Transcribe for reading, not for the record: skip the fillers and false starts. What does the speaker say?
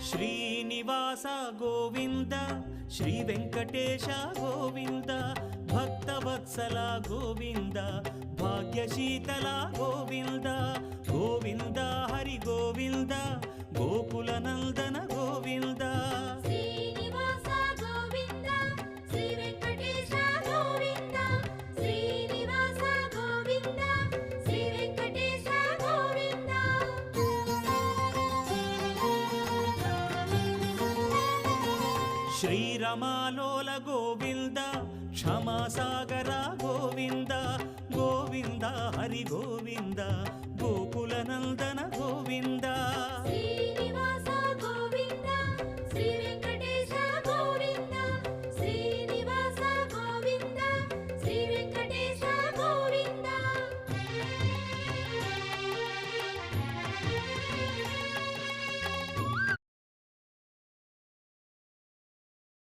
Srinivasa Govinda Shri Venkatesha Govinda Bhaktavatsala Govinda భాగ్యశీతల Govinda Govinda Hari Govinda Gokula Nandana Govinda Srinivasa Govinda Shri Venkatesha Govinda Srinivasa Govinda Shri Venkatesha Govinda శ్రీరమాలోల Govinda క్షమాసాగర Govinda Govinda Hari Govinda Gokula Nandana Govinda Shri